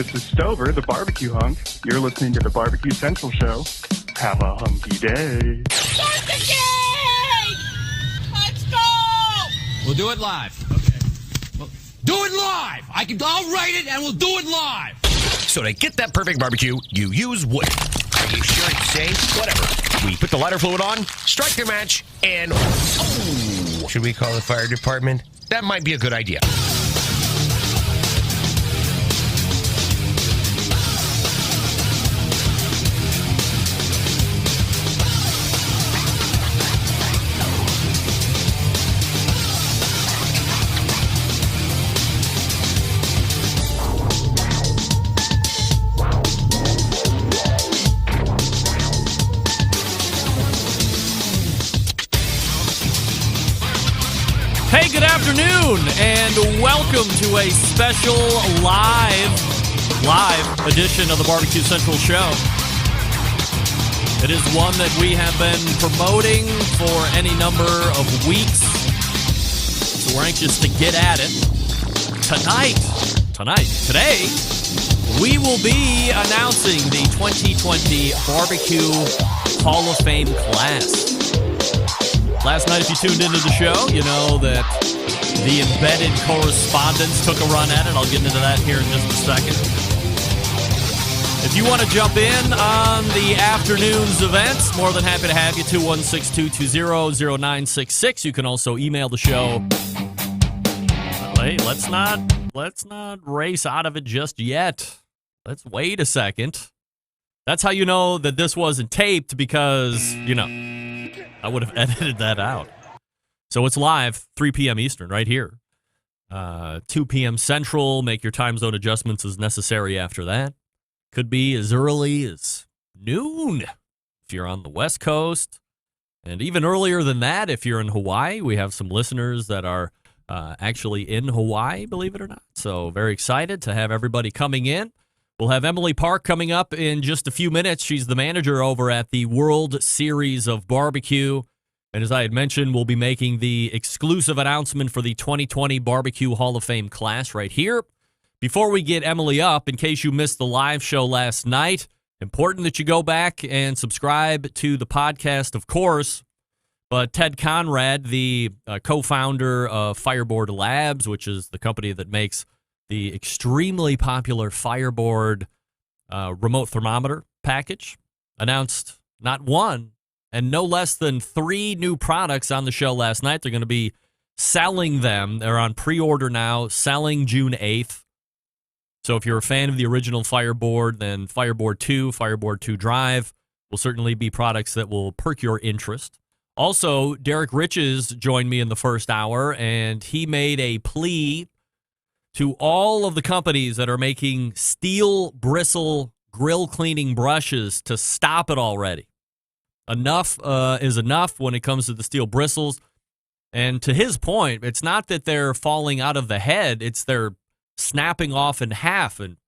this is Stover, the barbecue hunk. You're listening to the Barbecue Central Show. Have a hunky day. Start the game! Let's go! We'll do it live. Okay. Well, do it live! I'll write it and we'll do it live! So to get that perfect barbecue, you use wood. Are you sure it's safe? Whatever. We put the lighter fluid on, strike the match, and... Oh! Should we call the fire department? That might be a good idea. Hey, good afternoon, and welcome to a special live edition of the Barbecue Central Show. It is one that we have been promoting for any number of weeks, so we're anxious to get at it. Today, we will be announcing the 2020 Barbecue Hall of Fame class. Last night, if you tuned into the show, you know that the embedded correspondents took a run at it. I'll get into that here in just a second. If you want to jump in on the afternoon's events, more than happy to have you. 216-220-0966. You can also email the show. Hey, let's not race out of it just yet. Let's wait a second. That's how you know that this wasn't taped, because, I would have edited that out. So it's live, 3 p.m. Eastern, right here. 2 p.m. Central. Make your time zone adjustments as necessary after that. Could be as early as noon if you're on the West Coast. And even earlier than that if you're in Hawaii. We have some listeners that are actually in Hawaii, believe it or not. So very excited to have everybody coming in. We'll have Emily Park coming up in just a few minutes. She's the manager over at the World Series of Barbecue. And as I had mentioned, we'll be making the exclusive announcement for the 2020 Barbecue Hall of Fame class right here. Before we get Emily up, in case you missed the live show last night, important that you go back and subscribe to the podcast, of course. But Ted Conrad, the co-founder of Fireboard Labs, which is the company that makes the extremely popular Fireboard remote thermometer package, announced not one and no less than 3 new products on the show last night. They're going to be selling them. They're on pre-order now, selling June 8th. So if you're a fan of the original Fireboard, then Fireboard 2, Fireboard 2 Drive will certainly be products that will perk your interest. Also, Derek Riches joined me in the first hour, and he made a plea to all of the companies that are making steel bristle grill cleaning brushes to stop it already. Enough is enough when it comes to the steel bristles. And to his point, it's not that they're falling out of the head, it's they're snapping off in half and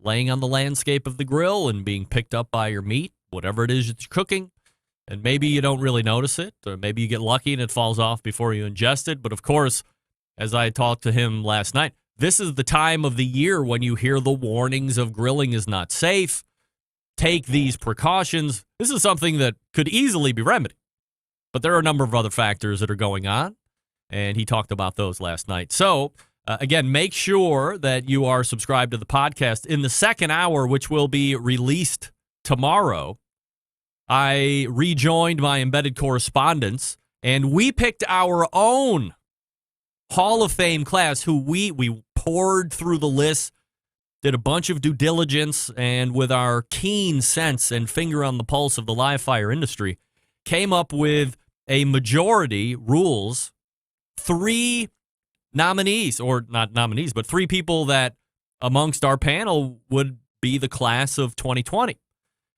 laying on the landscape of the grill and being picked up by your meat, whatever it is that you're cooking. And maybe you don't really notice it, or maybe you get lucky and it falls off before you ingest it. But of course, as I talked to him last night, this is the time of the year when you hear the warnings of grilling is not safe. Take these precautions. This is something that could easily be remedied. But there are a number of other factors that are going on, and he talked about those last night. So, again, make sure that you are subscribed to the podcast. In the second hour, which will be released tomorrow, I rejoined my embedded correspondents, and we picked our own Hall of Fame class, who we poured through the list, did a bunch of due diligence, and with our keen sense and finger on the pulse of the live fire industry, came up with a majority rules, 3 nominees, or not nominees, but 3 people that amongst our panel would be the class of 2020.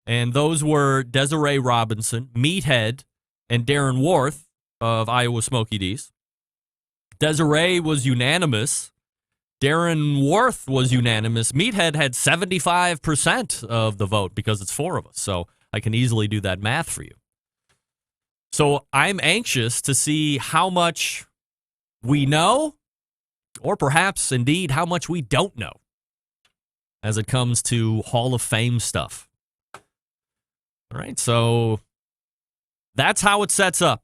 And those were Desiree Robinson, Meathead, and Darren Worth of Iowa Smoky D's. Desiree was unanimous. Darren Worth was unanimous. Meathead had 75% of the vote because it's 4 of us. So I can easily do that math for you. So I'm anxious to see how much we know, or perhaps indeed how much we don't know. as it comes to Hall of Fame stuff. All right, so that's how it sets up.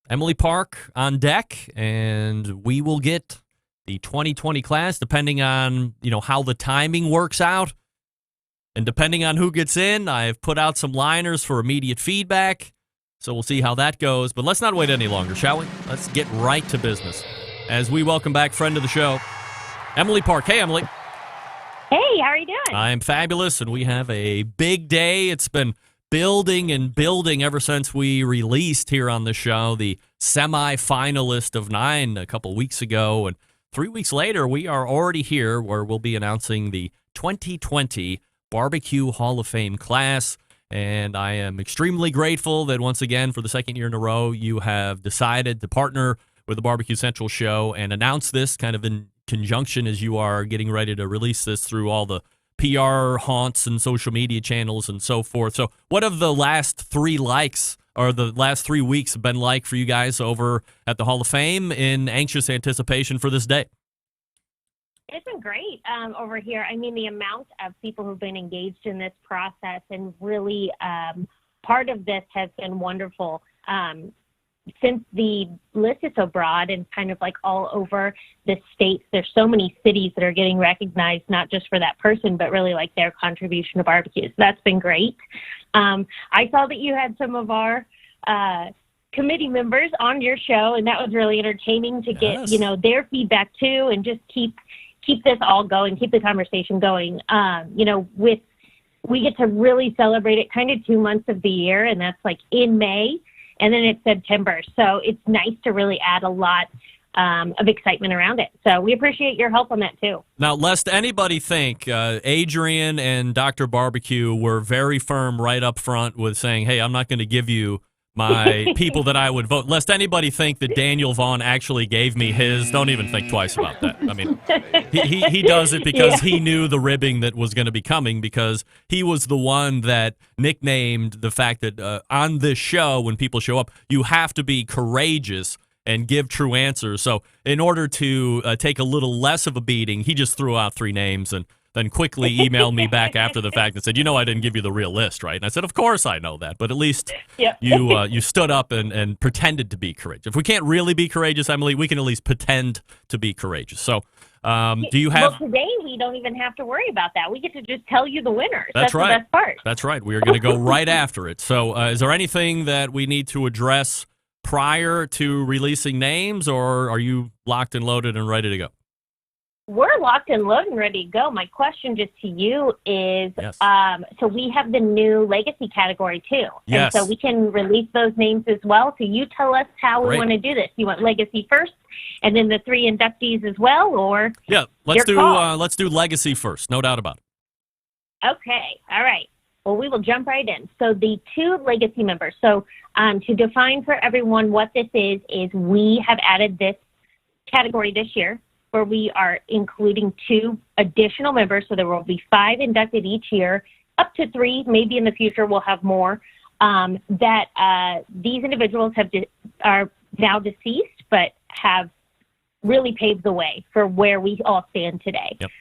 Emily Park on deck, and we will get the 2020 class depending on, how the timing works out. And depending on who gets in, I've put out some liners for immediate feedback. So we'll see how that goes. But let's not wait any longer, shall we? Let's get right to business as we welcome back friend of the show, Emily Park. Hey, Emily. Hey, how are you doing? I'm fabulous, and we have a big day. It's been building and building ever since we released here on the show the semi-finalist of 9 a couple weeks ago. And 3 weeks later, we are already here where we'll be announcing the 2020 Barbecue Hall of Fame class. And I am extremely grateful that once again, for the second year in a row, you have decided to partner with the Barbecue Central show and announce this kind of in conjunction as you are getting ready to release this through all the PR haunts and social media channels and so forth. So what have the last 3 likes or the last 3 weeks been like for you guys over at the Hall of Fame in anxious anticipation for this day? It's been great over here. I mean, the amount of people who've been engaged in this process and really part of this has been wonderful. Since the list is so broad and kind of like all over the states, there's so many cities that are getting recognized, not just for that person, but really like their contribution to barbecues. So that's been great. I saw that you had some of our committee members on your show, and that was really entertaining to get, their feedback too, and just keep this all going, keep the conversation going. We get to really celebrate it kind of 2 months of the year, and that's like in May. And then it's September. So it's nice to really add a lot of excitement around it. So we appreciate your help on that, too. Now, lest anybody think Adrian and Dr. Barbecue were very firm right up front with saying, hey, I'm not going to give you my people that I would vote. Lest anybody think that Daniel Vaughn actually gave me his. Don't even think twice about that. I mean, he does it because he knew the ribbing that was going to be coming, because he was the one that nicknamed the fact that on this show, when people show up, you have to be courageous and give true answers. So in order to take a little less of a beating, he just threw out 3 names and then quickly emailed me back after the fact and said, I didn't give you the real list, right? And I said, of course I know that, but at least you stood up and pretended to be courageous. If we can't really be courageous, Emily, we can at least pretend to be courageous. So do you have... Well, today we don't even have to worry about that. We get to just tell you the winners. That's right. The best part. That's right. We are going to go right after it. So is there anything that we need to address prior to releasing names, or are you locked and loaded and ready to go? We're locked and loaded and ready to go. My question just to you is, yes. So we have the new legacy category too. Yes. And so we can release those names as well. So you tell us how we want to do this. You want legacy first and then the 3 inductees as well, or? Yeah, let's do legacy first. No doubt about it. Okay. All right. Well, we will jump right in. So the 2 legacy members. So to define for everyone what this is we have added this category this year, where we are including 2 additional members. So there will be 5 inducted each year, up to 3. Maybe in the future we'll have more. These individuals are now deceased, but have really paved the way for where we all stand today. Yep.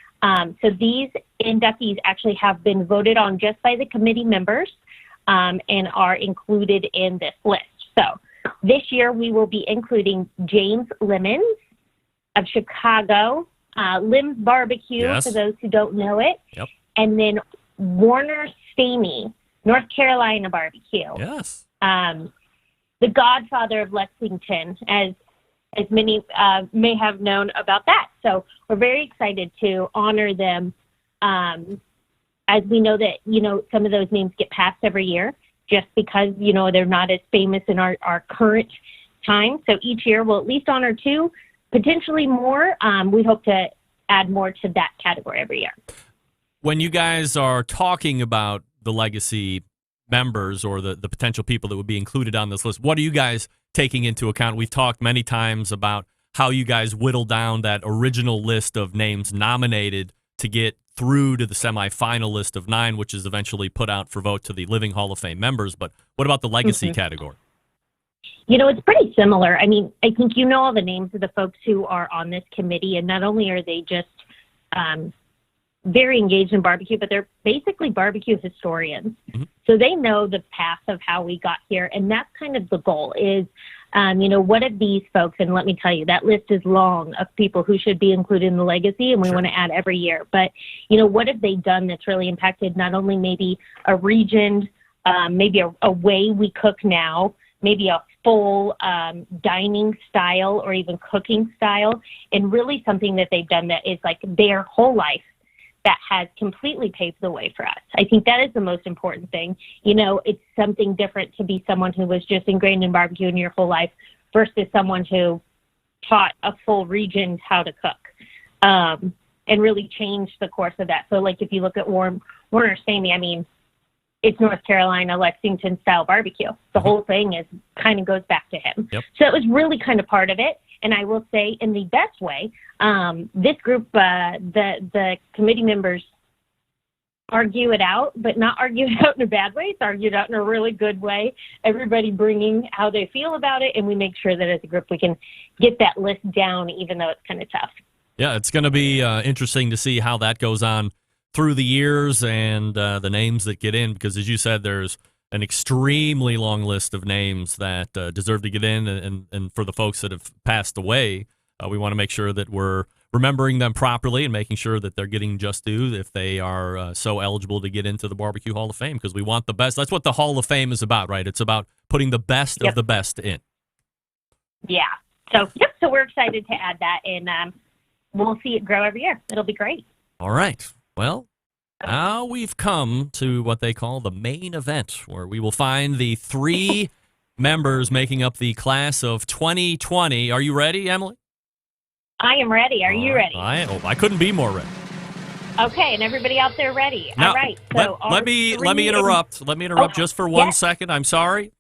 So these inductees actually have been voted on just by the committee members and are included in this list. So this year we will be including James Lemons of Chicago, Lim's Barbecue, yes. for those who don't know it, yep. and then Warner Staney, North Carolina Barbecue. Yes. The godfather of Lexington, as many may have known about that. So we're very excited to honor them, as we know that, some of those names get passed every year just because, they're not as famous in our current time. So each year we'll at least honor 2, potentially more. We hope to add more to that category every year. When you guys are talking about the legacy members or the potential people that would be included on this list, what are you guys taking into account? We've talked many times about how you guys whittle down that original list of names nominated to get through to the semifinal list of 9, which is eventually put out for vote to the Living Hall of Fame members. But what about the legacy category? It's pretty similar. I mean, I think all the names of the folks who are on this committee, and not only are they just very engaged in barbecue, but they're basically barbecue historians. Mm-hmm. So they know the path of how we got here. And that's kind of the goal is, what have these folks, and let me tell you, that list is long of people who should be included in the legacy, and we want to add every year. But, what have they done that's really impacted not only maybe a region, maybe a way we cook now, maybe a full dining style or even cooking style, and really something that they've done that is like their whole life that has completely paved the way for us. I think that is the most important thing. It's something different to be someone who was just ingrained in barbecue in your whole life versus someone who taught a full region how to cook and really changed the course of that. So like if you look at Warner Samey, it's North Carolina, Lexington style barbecue. The whole thing kind of goes back to him. Yep. So it was really kind of part of it. And I will say in the best way, this group, the committee members argue it out, but not argue it out in a bad way. It's argued out in a really good way. Everybody bringing how they feel about it. And we make sure that as a group, we can get that list down, even though it's kind of tough. Yeah, it's going to be interesting to see how that goes on through the years and the names that get in, because as you said, there's an extremely long list of names that deserve to get in, and for the folks that have passed away, we want to make sure that we're remembering them properly and making sure that they're getting just due if they are so eligible to get into the Barbecue Hall of Fame, because we want the best. That's what the Hall of Fame is about, right? It's about putting the best of the best in. Yeah. So we're excited to add that, and we'll see it grow every year. It'll be great. All right. Well, now we've come to what they call the main event, where we will find the 3 members making up the class of 2020. Are you ready, Emily? I am ready. Are you ready? I couldn't be more ready. Okay, and everybody out there ready. Now, all right. So let me interrupt. Let me interrupt just for 1 second. I'm sorry.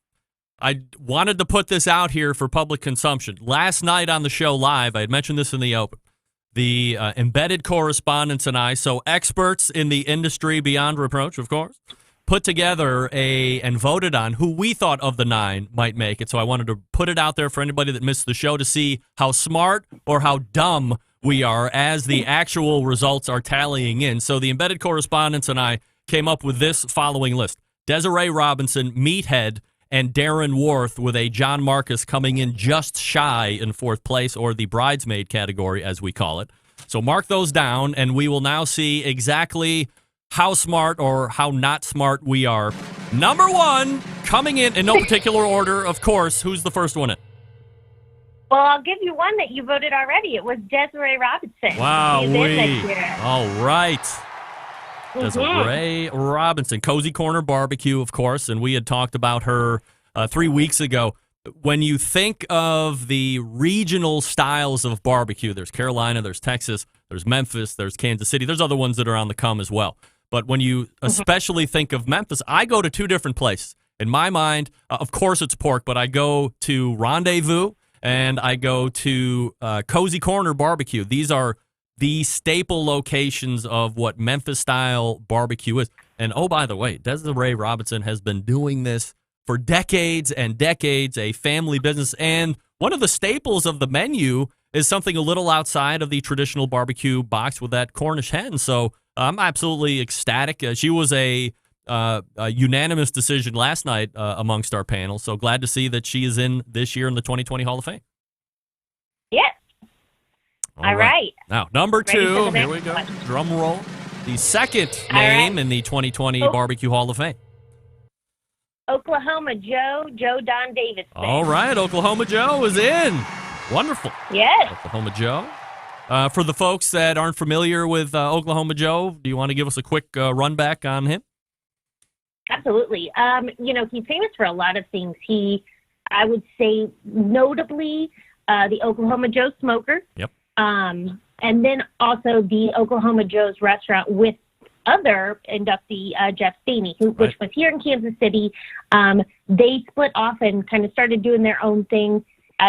I wanted to put this out here for public consumption. Last night on the show live, I had mentioned this in the open. The embedded correspondents and I, so experts in the industry beyond reproach, of course, put together and voted on who we thought of the 9 might make it. So I wanted to put it out there for anybody that missed the show to see how smart or how dumb we are as the actual results are tallying in. So the embedded correspondents and I came up with this following list: Desiree Robinson, Meathead, and Darren Worth, with a John Marcus coming in just shy in 4th place, or the bridesmaid category, as we call it. So mark those down, and we will now see exactly how smart or how not smart we are. Number 1, coming in no particular order, of course. Who's the first one in? Well, I'll give you one that you voted already. It was Desiree Robinson. Wow. She's in this year. All right. Desiree Robinson, Cozy Corner Barbecue, of course, and we had talked about her 3 weeks ago. When you think of the regional styles of barbecue, there's Carolina, there's Texas, there's Memphis, there's Kansas City. There's other ones that are on the come as well. But when you especially think of Memphis, I go to 2 different places. In my mind, of course it's pork, but I go to Rendezvous and I go to Cozy Corner Barbecue. These are the staple locations of what Memphis-style barbecue is. And, oh, by the way, Desiree Robinson has been doing this for decades and decades, a family business. And one of the staples of the menu is something a little outside of the traditional barbecue box with that Cornish hen. So I'm absolutely ecstatic. She was a unanimous decision last night amongst our panel. So glad to see that she is in this year in the 2020 Hall of Fame. Yes. All right. Now, number Ready for 2, the here next we go. one. Drum roll. The second name in the 2020 Barbecue Hall of Fame. Oklahoma Joe Don Davidson. All right, Oklahoma Joe is in. Wonderful. Yes. Oklahoma Joe. For the folks that aren't familiar with Oklahoma Joe, do you want to give us a quick run back on him? Absolutely. He's famous for a lot of things. I would say, notably, the Oklahoma Joe Smoker. Yep. And then also the Oklahoma Joe's restaurant with other inductee, Jeff Staney, which was here in Kansas City. They split off and kind of started doing their own thing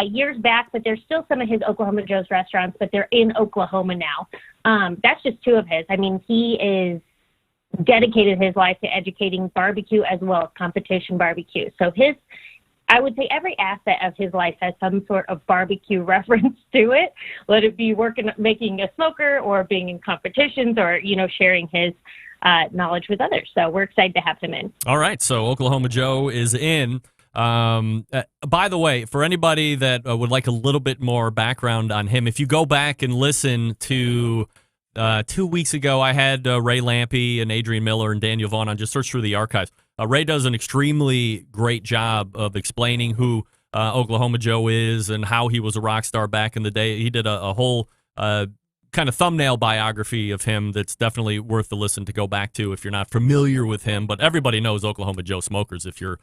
years back, but there's still some of his Oklahoma Joe's restaurants, but they're in Oklahoma now. That's just 2 of his. I mean, he is dedicated his life to educating barbecue as well as competition barbecue. So I would say every asset of his life has some sort of barbecue reference to it. Let it be making a smoker, or being in competitions, or, sharing his knowledge with others. So we're excited to have him in. All right. So Oklahoma Joe is in. By the way, for anybody that would like a little bit more background on him, if you go back and listen to 2 weeks ago, I had Ray Lampe and Adrian Miller and Daniel Vaughn on. Just search through the archives. Ray does an extremely great job of explaining who Oklahoma Joe is and how he was a rock star back in the day. He did a whole kind of thumbnail biography of him that's definitely worth the listen to go back to if you're not familiar with him. But everybody knows Oklahoma Joe Smokers if you're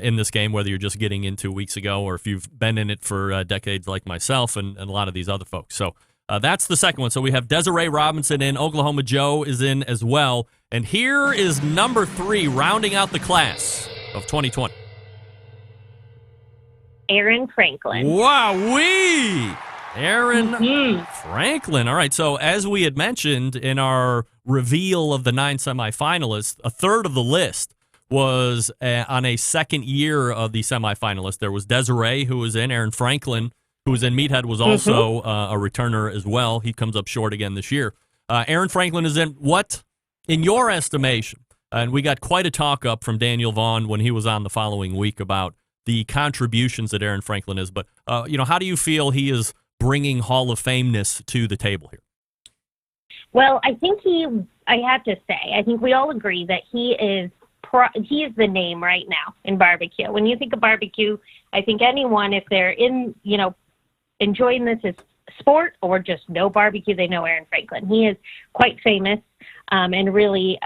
in this game, whether you're just getting in 2 weeks ago or if you've been in it for decades like myself and a lot of these other folks. So that's the second one. So we have Desiree Robinson in. Oklahoma Joe is in as well. And here is number 3, rounding out the class of 2020. Aaron Franklin. Wow-wee! Aaron Franklin. All right, so as we had mentioned in our reveal of the 9 semifinalists, a third of the list was on a second year of the semifinalists. There was Desiree, who was in. Aaron Franklin, who was in Meathead, was also a returner as well. He comes up short again this year. Aaron Franklin is in. What, in your estimation, and we got quite a talk up from Daniel Vaughn when he was on the following week about the contributions that Aaron Franklin is, but how do you feel he is bringing Hall of Fameness to the table here? Well, I think I have to say, I think we all agree that he is the name right now in barbecue. When you think of barbecue, I think anyone, if they're enjoying this as sport or just know barbecue, they know Aaron Franklin. He is quite famous, and really,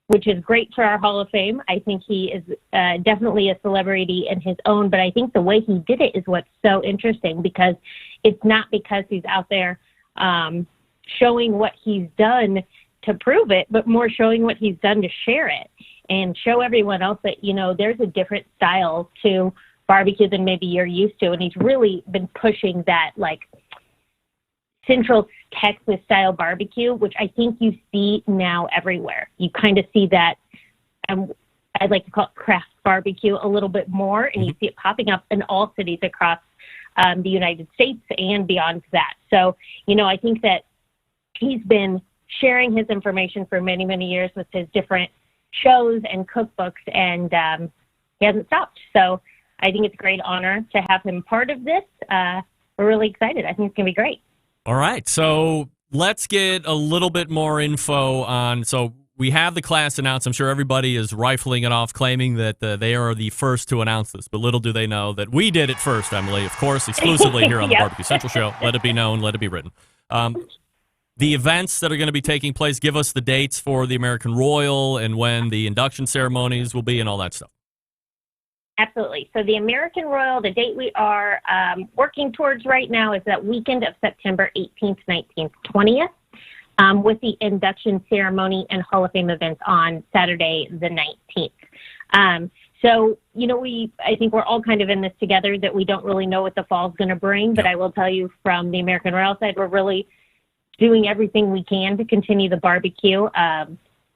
which is great for our Hall of Fame. I think he is definitely a celebrity in his own, but I think the way he did it is what's so interesting, because it's not because he's out there showing what he's done to prove it, but more showing what he's done to share it and show everyone else that, there's a different style to barbecue than maybe you're used to. And he's really been pushing that, like, Central Texas style barbecue, which I think you see now everywhere. You kind of see that, I'd like to call it craft barbecue a little bit more, and you see it popping up in all cities across the United States and beyond that. So, I think that he's been sharing his information for many, many years with his different shows and cookbooks, and he hasn't stopped. So I think it's a great honor to have him part of this. We're really excited. I think it's going to be great. All right, so let's get a little bit more info on, so we have the class announced. I'm sure everybody is rifling it off, claiming that they are the first to announce this, but little do they know that we did it first, Emily, of course, exclusively here on the Barbecue Central Show. Let it be known, let it be written. The events that are going to be taking place, give us the dates for the American Royal and when the induction ceremonies will be and all that stuff. Absolutely. So the American Royal, the date we are working towards right now is that weekend of September 18th, 19th, 20th, with the induction ceremony and Hall of Fame events on Saturday, the 19th. So, I think we're all kind of in this together, that we don't really know what the fall is going to bring, but I will tell you from the American Royal side, we're really doing everything we can to continue the barbecue.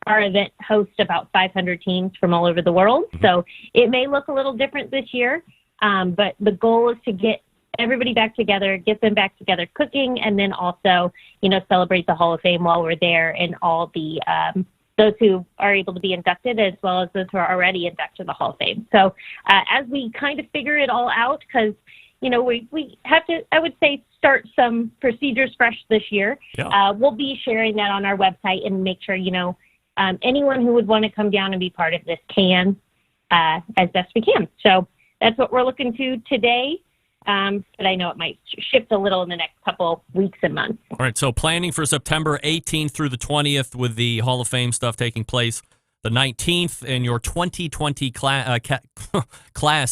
Our event hosts about 500 teams from all over the world, so it may look a little different this year, but the goal is to get everybody back together, get them back together cooking, and then also, celebrate the Hall of Fame while we're there, and all the those who are able to be inducted, as well as those who are already inducted to the Hall of Fame. So as we kind of figure it all out, because we have to, I would say, start some procedures fresh this year. Yeah. We'll be sharing that on our website and make sure, anyone who would want to come down and be part of this can, as best we can. So that's what we're looking to today. But I know it might shift a little in the next couple weeks and months. All right, so planning for September 18th through the 20th with the Hall of Fame stuff taking place the 19th, and your 2020 class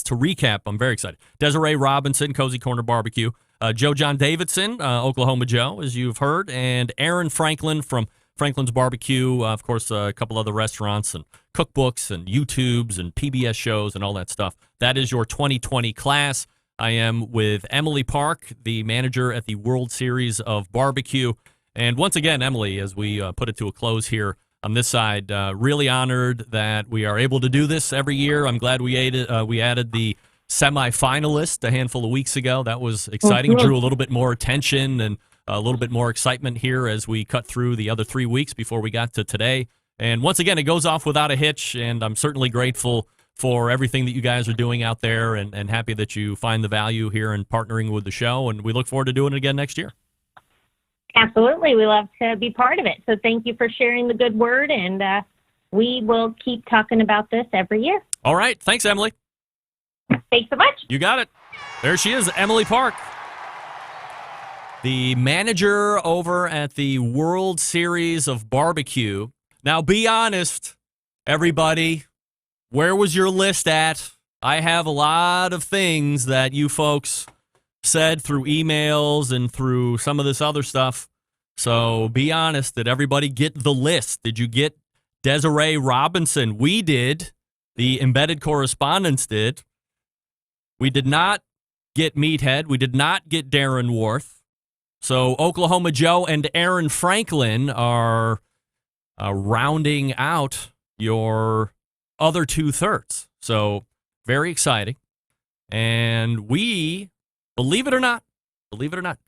to recap. I'm very excited. Desiree Robinson, Cozy Corner Barbecue. Joe John Davidson, Oklahoma Joe, as you've heard, and Aaron Franklin from Franklin's Barbecue, of course, a couple other restaurants and cookbooks and YouTubes and PBS shows and all that stuff. That is your 2020 class. I am with Emily Park, the manager at the World Series of Barbecue. And once again, Emily, as we put it to a close here on this side, really honored that we are able to do this every year. I'm glad we added the semifinalist a handful of weeks ago. That was exciting. Drew a little bit more attention and a little bit more excitement here as we cut through the other 3 weeks before we got to today. And once again, it goes off without a hitch, and I'm certainly grateful for everything that you guys are doing out there, and happy that you find the value here in partnering with the show, and we look forward to doing it again next year. Absolutely. We love to be part of it. So thank you for sharing the good word, and we will keep talking about this every year. All right. Thanks, Emily. Thanks so much. You got it. There she is, Emily Park, the manager over at the World Series of Barbecue. Now, be honest, everybody. Where was your list at? I have a lot of things that you folks said through emails and through some of this other stuff. So be honest. Did everybody get the list? Did you get Desiree Robinson? We did. The embedded correspondents did. We did not get Meathead. We did not get Darren Worth. So Oklahoma Joe and Aaron Franklin are rounding out your other 2/3. So very exciting. And we, believe it or not,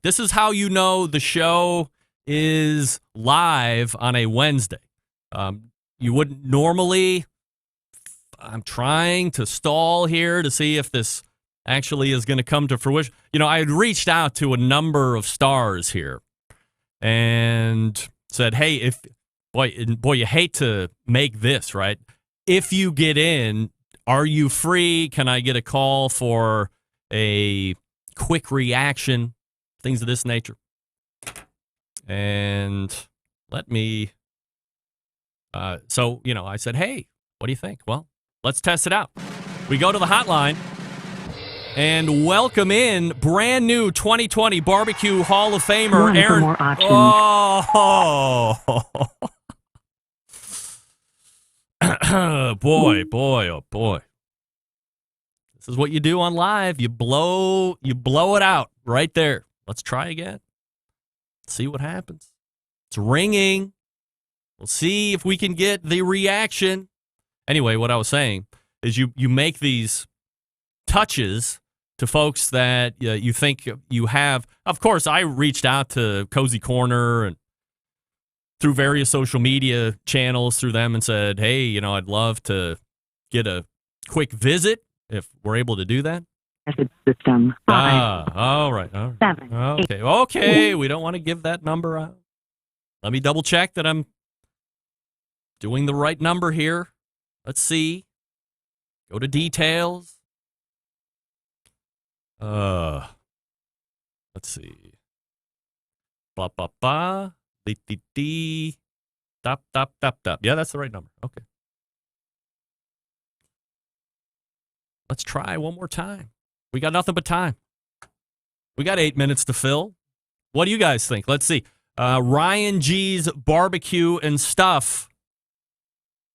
this is how you know the show is live on a Wednesday. You wouldn't normally, I'm trying to stall here to see if this actually is going to come to fruition. You know, I had reached out to a number of stars here and said, hey, boy, you hate to make this, right? If you get in, are you free? Can I get a call for a quick reaction? Things of this nature. And let me, so, you know, I said, hey, what do you think? Well, let's test it out. We go to the hotline and welcome in brand new 2020 Barbecue Hall of Famer, Aaron. More options. Oh, boy. This is what you do on live. You blow it out right there. Let's try again. See what happens. It's ringing. We'll see if we can get the reaction. Anyway, what I was saying is you make these touches to folks that you think you have. Of course, I reached out to Cozy Corner and through various social media channels through them and said, hey, you know, I'd love to get a quick visit if we're able to do that. Message system. All right. 7. Okay. We don't want to give that number out. Let me double check that I'm doing the right number here. Let's see. Go to details. Let's see. Ba. Dee. Dop. Yeah, that's the right number. Okay. Let's try one more time. We got nothing but time. We got 8 minutes to fill. What do you guys think? Let's see. Ryan G's Barbecue and Stuff.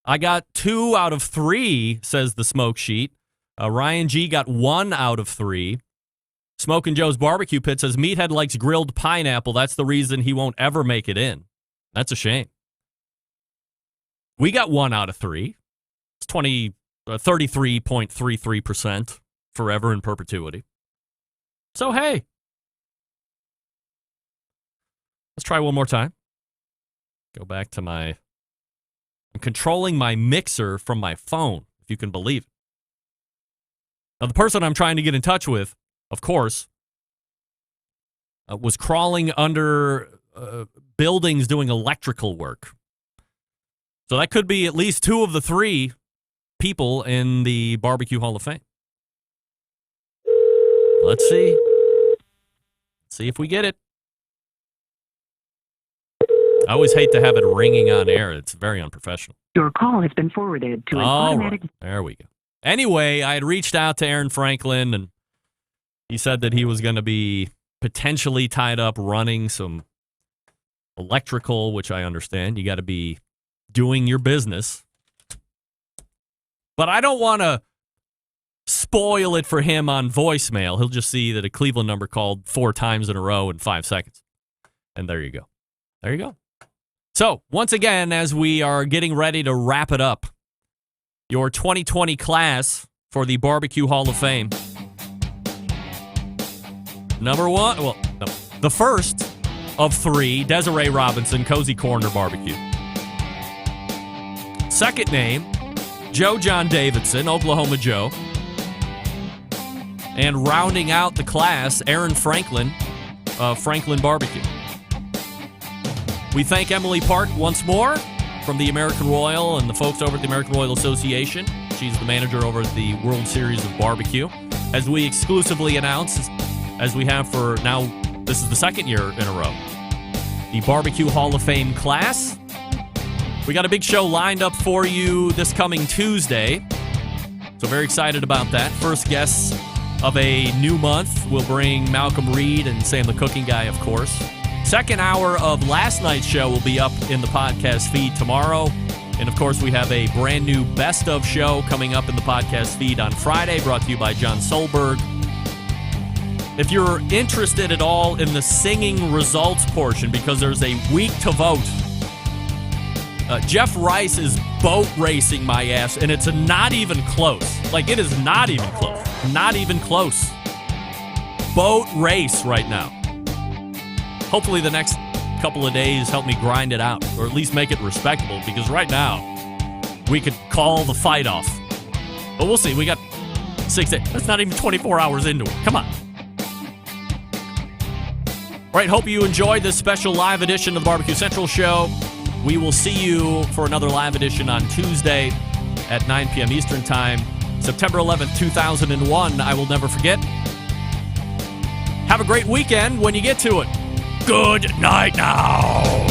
I got 2 out of 3, says the smoke sheet. Ryan G got 1 out of 3. Smokin' Joe's Barbecue Pit says Meathead likes grilled pineapple. That's the reason he won't ever make it in. That's a shame. We got 1 out of 3. It's 33.33% forever in perpetuity. So, hey. Let's try one more time. Go back to I'm controlling my mixer from my phone, if you can believe it. Now, the person I'm trying to get in touch with, of course, was crawling under buildings doing electrical work. So that could be at least 2 of the 3 people in the Barbecue Hall of Fame. Let's see. Let's see if we get it. I always hate to have it ringing on air. It's very unprofessional. Your call has been forwarded to an automatic... Right. There we go. Anyway, I had reached out to Aaron Franklin, and he said that he was going to be potentially tied up running some electrical, which I understand. You got to be doing your business. But I don't want to spoil it for him on voicemail. He'll just see that a Cleveland number called 4 times in a row in 5 seconds. And there you go. There you go. So, once again, as we are getting ready to wrap it up, your 2020 class for the Barbecue Hall of Fame, Number one, well, no, the first of 3, Desiree Robinson, Cozy Corner Barbecue. Second name, Joe John Davidson, Oklahoma Joe. And rounding out the class, Aaron Franklin, Franklin Barbecue. We thank Emily Park once more from the American Royal and the folks over at the American Royal Association. She's the manager over at the World Series of Barbecue. As we exclusively announce, as we have for now, this is the second year in a row, the Barbecue Hall of Fame class. We got a big show lined up for you this coming Tuesday. So very excited about that. First guests of a new month. We'll bring Malcolm Reed and Sam the Cooking Guy, of course. Second hour of last night's show will be up in the podcast feed tomorrow. And, of course, we have a brand new Best of show coming up in the podcast feed on Friday, brought to you by John Solberg. If you're interested at all in the singing results portion, because there's a week to vote, Jeff Rice is boat racing my ass, and it's not even close. Like, it is not even close. Not even close. Boat race right now. Hopefully the next couple of days help me grind it out, or at least make it respectable, because right now we could call the fight off. But we'll see. We got 6 days. That's not even 24 hours into it. Come on. All right, hope you enjoyed this special live edition of the Barbecue Central Show. We will see you for another live edition on Tuesday at 9 p.m. Eastern Time, September 11th, 2001. I will never forget. Have a great weekend when you get to it. Good night now.